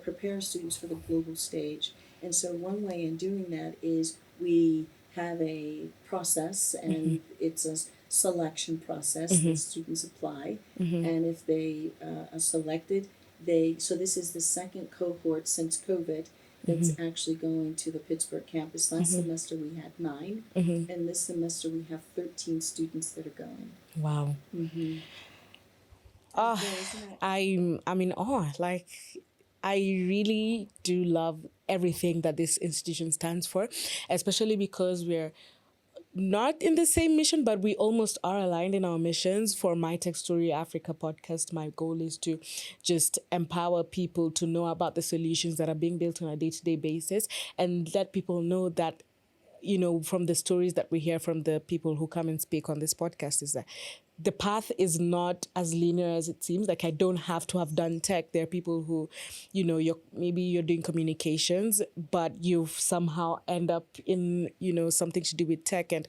B: prepare students for the global stage. And so one way in doing that is we have a process, and it's a selection process that students apply. And if they are selected, so this is the second cohort since COVID that's actually going to the Pittsburgh campus. Last semester we had 9, and this semester we have 13 students that are going.
A: Wow. I'm in awe. Like, I really do love everything that this institution stands for, especially because we're not in the same mission, but we almost are aligned in our missions. For My Tech Story Africa podcast, my goal is to just empower people to know about the solutions that are being built on a day-to-day basis, and let people know that, from the stories that we hear from the people who come and speak on this podcast, is that the path is not as linear as it seems. Like, I don't have to have done tech. There are people who, maybe you're doing communications, but you somehow end up in, something to do with tech. And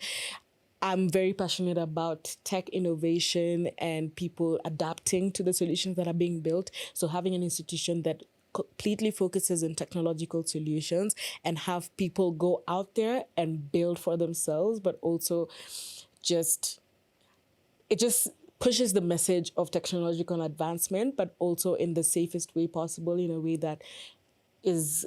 A: I'm very passionate about tech innovation and people adapting to the solutions that are being built. So having an institution that completely focuses on technological solutions and have people go out there and build for themselves, but also it just pushes the message of technological advancement, but also in the safest way possible, in a way that is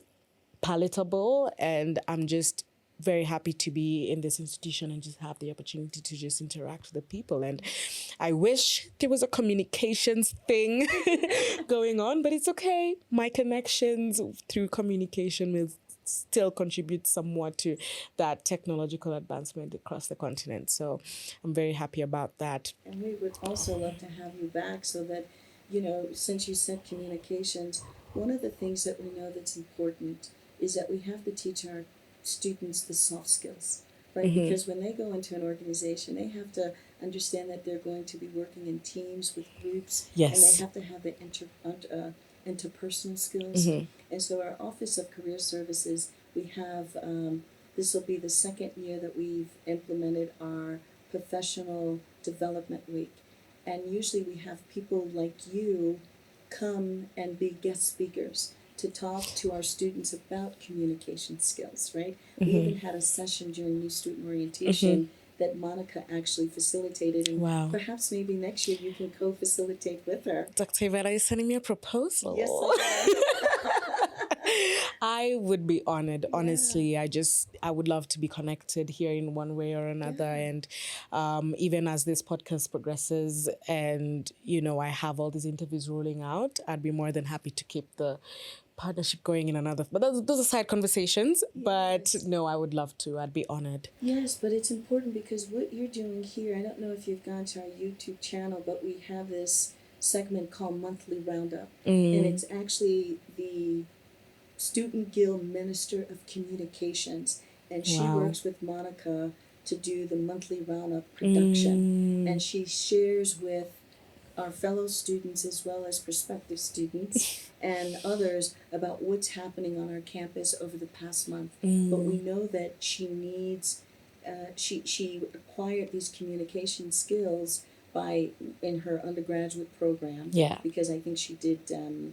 A: palatable. And I'm just very happy to be in this institution and just have the opportunity to just interact with the people. And I wish there was a communications thing going on, but it's okay. My connections through communication will still contribute somewhat to that technological advancement across the continent. So I'm very happy about that.
B: And we would also love to have you back so that, since you said communications, one of the things that we know that's important is that we have to teach our students the soft skills, right? Because when they go into an organization, they have to understand that they're going to be working in teams with groups, and they have to have the interpersonal skills. And so our Office of Career Services, we have, this will be the second year that we've implemented our Professional Development Week. And usually we have people like you come and be guest speakers to talk to our students about communication skills, right? We even had a session during new student orientation that Monica actually facilitated, and perhaps maybe next year you can co-facilitate with her.
A: Dr. Yvette, are you sending me a proposal?
B: Yes, I am.
A: I would be honored, honestly. I would love to be connected here in one way or another. And even as this podcast progresses and, I have all these interviews rolling out, I'd be more than happy to keep the partnership going in another, but those are side conversations. Yes. But no, I would love to. I'd be honored.
B: Yes, but it's important because what you're doing here, I don't know if you've gone to our YouTube channel, but we have this segment called Monthly Roundup, and it's actually the Student Guild Minister of Communications, and she works with Monica to do the Monthly Roundup production, and she shares with our fellow students as well as prospective students and others about what's happening on our campus over the past month. But we know that she needs, she acquired these communication skills in her undergraduate program. Yeah. Because I think she did a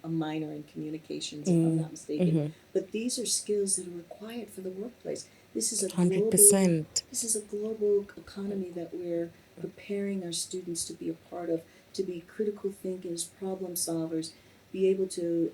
B: minor in communications, if I'm not mistaken. But these are skills that are required for the workplace. This is a 100%. This is a global economy that we're preparing our students to be a part of, to be critical thinkers, problem solvers, be able to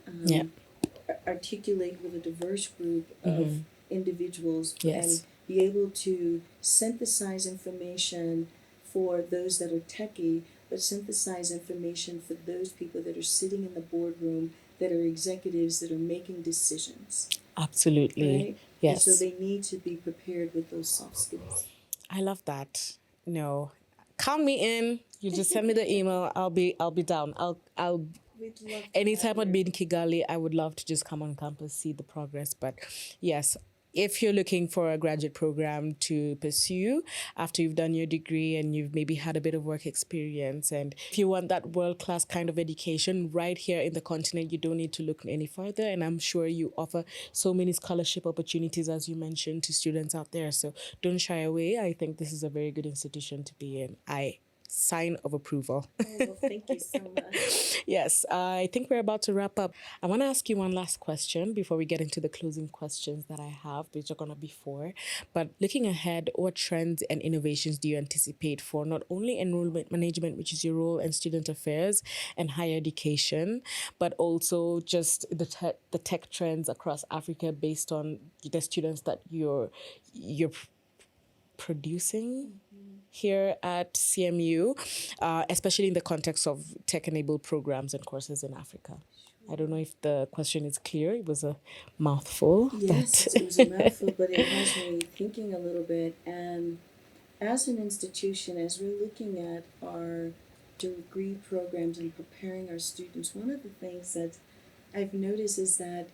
B: articulate with a diverse group of individuals, and be able to synthesize information for those that are techie, but synthesize information for those people that are sitting in the boardroom, that are executives, that are making decisions.
A: Absolutely.
B: right? And so
A: Yes.
B: they need to be prepared with those soft skills.
A: I love that. No, count me in. You just send me the email. I'll be down. I'll
B: We'd love to
A: anytime
B: have
A: I'd
B: you.
A: be in Kigali, I would love to just come on campus, see the progress. But yes, if you're looking for a graduate program to pursue after you've done your degree and you've maybe had a bit of work experience, and if you want that world-class kind of education right here in the continent, you don't need to look any further. And I'm sure you offer so many scholarship opportunities, as you mentioned, to students out there. So don't shy away. I think this is a very good institution to be in. I sign of approval.
B: Oh, well, thank you so much.
A: Yes, I think we're about to wrap up. I want to ask you one last question before we get into the closing questions that I have, which are going to be four. But looking ahead, what trends and innovations do you anticipate for not only enrollment management, which is your role, and student affairs and higher education, but also just the tech trends across Africa based on the students that you're producing here at CMU, especially in the context of tech-enabled programs and courses in Africa? I don't know if the question is clear. It was a mouthful.
B: Yes,
A: But
B: it was a mouthful, but it has me thinking a little bit. And as an institution, as we're looking at our degree programs and preparing our students, one of the things that I've noticed is that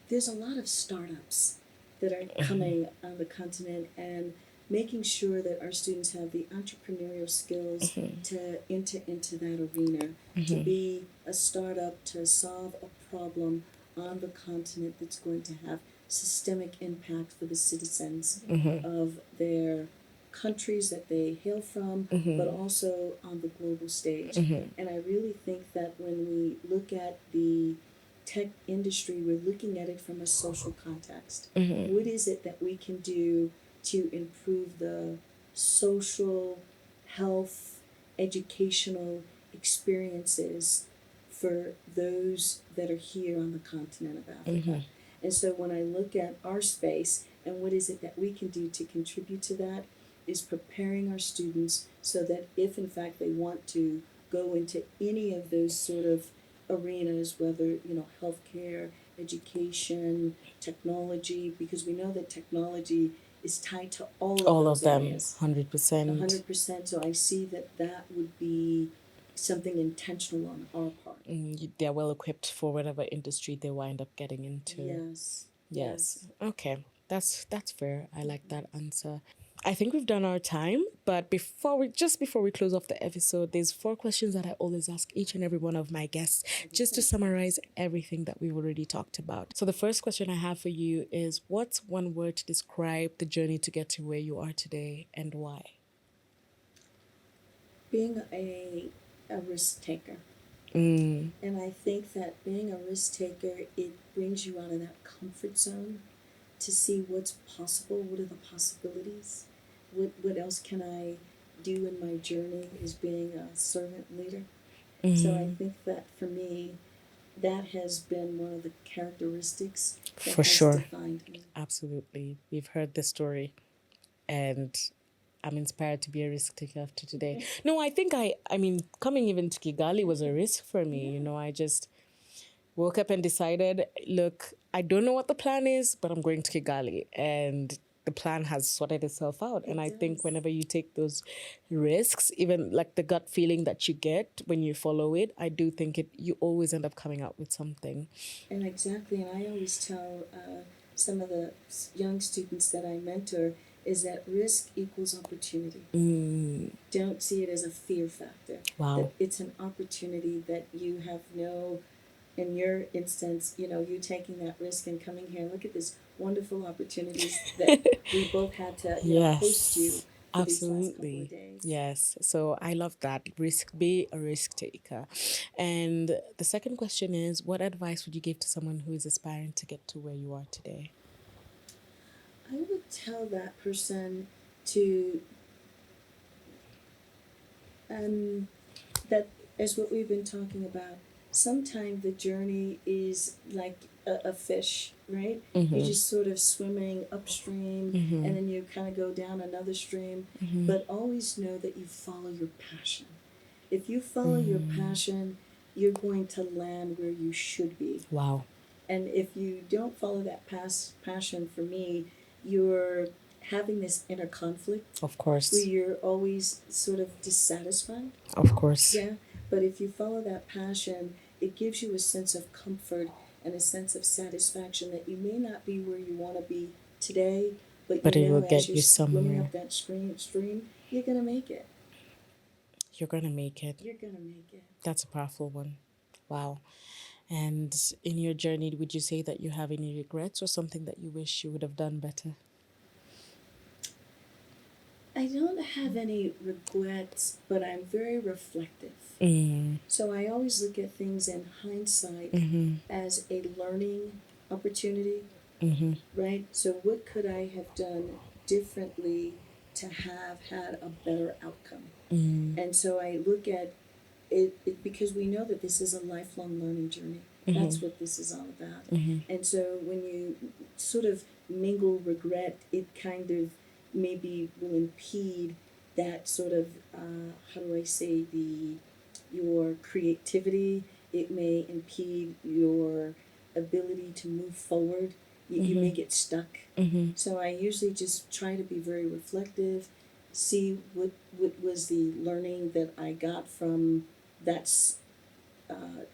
B: there's a lot of startups that are coming on the continent, and making sure that our students have the entrepreneurial skills to enter into that arena, to be a startup, to solve a problem on the continent that's going to have systemic impact for the citizens of their countries that they hail from, but also on the global stage. And I really think that when we look at the tech industry, we're looking at it from a social context. What is it that we can do to improve the social, health, educational experiences for those that are here on the continent of Africa? And so when I look at our space and what is it that we can do to contribute to that, is preparing our students so that if in fact they want to go into any of those sort of arenas, whether healthcare, education, technology, because we know that technology is tied to all of
A: all
B: those
A: of them,
B: areas.
A: 100%.
B: 100%. So I see that would be something intentional on our part.
A: They're well equipped for whatever industry they wind up getting into.
B: Yes.
A: Yes. Okay. That's fair. I like that answer. I think we've done our time, but before we close off the episode, there's 4 questions that I always ask each and every one of my guests, just to summarize everything that we've already talked about. So the first question I have for you is, what's one word to describe the journey to get to where you are today, and why?
B: Being a risk taker.
A: Mm.
B: And I think that being a risk taker, it brings you out of that comfort zone to see what's possible, what are the possibilities, what else can I do in my journey as being a servant leader. So I think that for me, that has been one of the characteristics that
A: For
B: has
A: sure.
B: defined me.
A: Absolutely. We've heard the story, and I'm inspired to be a risk taker after today. No, I think I mean, coming even to Kigali was a risk for me. I just woke up and decided, look, I don't know what the plan is, but I'm going to Kigali. And the plan has sorted itself out. And I think whenever you take those risks, even like the gut feeling that you get when you follow it, I do think you always end up coming out with something.
B: And exactly, and I always tell some of the young students that I mentor is that risk equals opportunity. Don't see it as a fear factor.
A: Wow.
B: That it's an opportunity that you have no, in your instance, you taking that risk and coming here and look at this wonderful opportunities that we both had to host you for these last couple of days.
A: Yes. So I love that. Be a risk taker. And the second question is, what advice would you give to someone who is aspiring to get to where you are today?
B: I would tell that person to that, as what we've been talking about, sometimes the journey is like a fish, right? You're just sort of swimming upstream, and then you kind of go down another stream, but always know that you follow your passion. If you follow your passion, you're going to land where you should be.
A: Wow.
B: And if you don't follow that passion, for me, you're having this inner conflict
A: Of
B: where
A: course.
B: you're always sort of dissatisfied.
A: Of course.
B: Yeah. But if you follow that passion, it gives you a sense of comfort and a sense of satisfaction that you may not be where you want to be today, but
A: But
B: you
A: it will
B: know as
A: get
B: you're
A: you
B: swimming
A: somewhere.
B: up that stream, you're going to make it.
A: You're going to make it.
B: You're going to make it.
A: That's a powerful one. Wow. And in your journey, would you say that you have any regrets or something that you wish you would have done better?
B: I don't have any regrets, but I'm very reflective. So I always look at things in hindsight as a learning opportunity, right? So what could I have done differently to have had a better outcome? And so I look at it because we know that this is a lifelong learning journey. That's what this is all about. And so when you sort of mingle regret, it kind of maybe will impede that sort of, how do I say, your creativity. It may impede your ability to move forward. You may get stuck. So I usually just try to be very reflective, see what was the learning that I got from that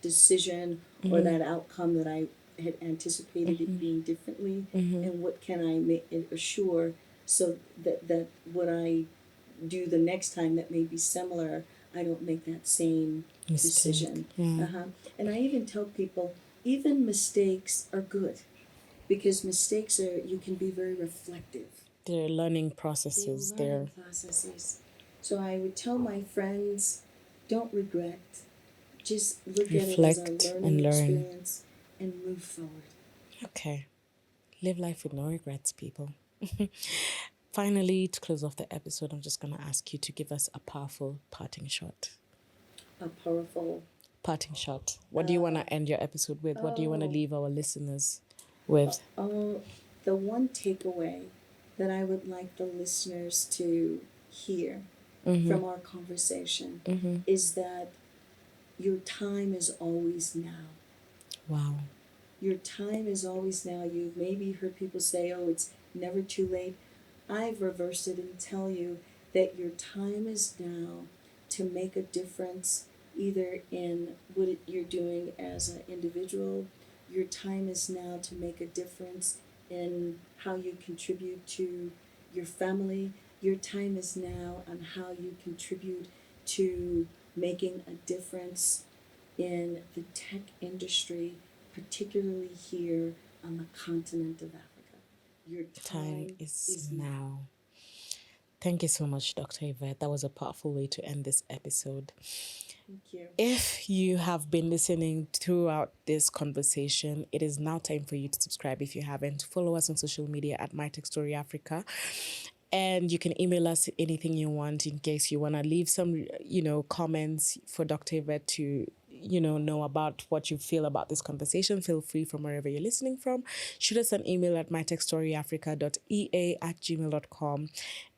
B: decision or that outcome that I had anticipated it being differently, and what can I make assure so that what I do the next time that may be similar, I don't make that same decision.
A: Yeah.
B: And I even tell people, even mistakes are good, because mistakes are, you can be very reflective.
A: They're learning processes.
B: They're learning processes. So I would tell my friends, don't regret. Just look
A: Reflect
B: at it as a learning
A: and learn.
B: experience and move forward.
A: Okay. Live life with no regrets, people. Finally, to close off the episode, I'm just going to ask you to give us a powerful parting shot.
B: A powerful
A: parting shot. What do you want to end your episode with? What do you want to leave our listeners with?
B: The one takeaway that I would like the listeners to hear from our conversation is that your time is always now.
A: Wow.
B: Your time is always now. You've maybe heard people say, oh, it's never too late. I've reversed it and tell you that your time is now to make a difference, either in what you're doing as an individual. Your time is now to make a difference in how you contribute to your family. Your time is now on how you contribute to making a difference in the tech industry, particularly here on the continent of Africa. Your time is
A: now. Thank you so much, Dr. Yvette. That was a powerful way to end this episode.
B: Thank you.
A: If you have been listening throughout this conversation, it is now time for you to subscribe if you haven't. Follow us on social media at MyTechStory Africa. And you can email us anything you want in case you want to leave some, comments for Dr. Yvette to, know about what you feel about this conversation. Feel free from wherever you're listening from. Shoot us an email at mytechstoryafrica.ea@gmail.com.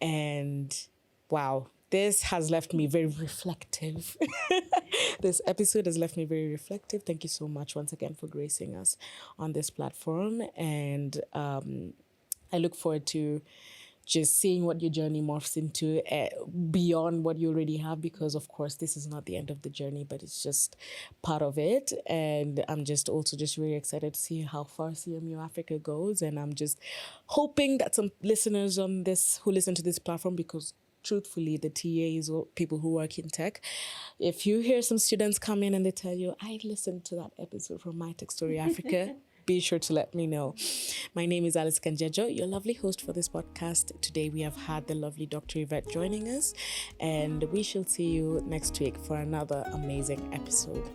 A: And wow, this has left me very reflective. This episode has left me very reflective. Thank you so much once again for gracing us on this platform. And I look forward to just seeing what your journey morphs into beyond what you already have, because of course this is not the end of the journey, but it's just part of it. And I'm just really excited to see how far CMU Africa goes. And I'm just hoping that some listeners on this who listen to this platform, because truthfully, the TAs or people who work in tech, if you hear some students come in and they tell you, I listened to that episode from My Tech Story Africa, be sure to let me know. My name is Alice Kanjejo, your lovely host for this podcast. Today we have had the lovely Dr. Yvette joining us, and we shall see you next week for another amazing episode.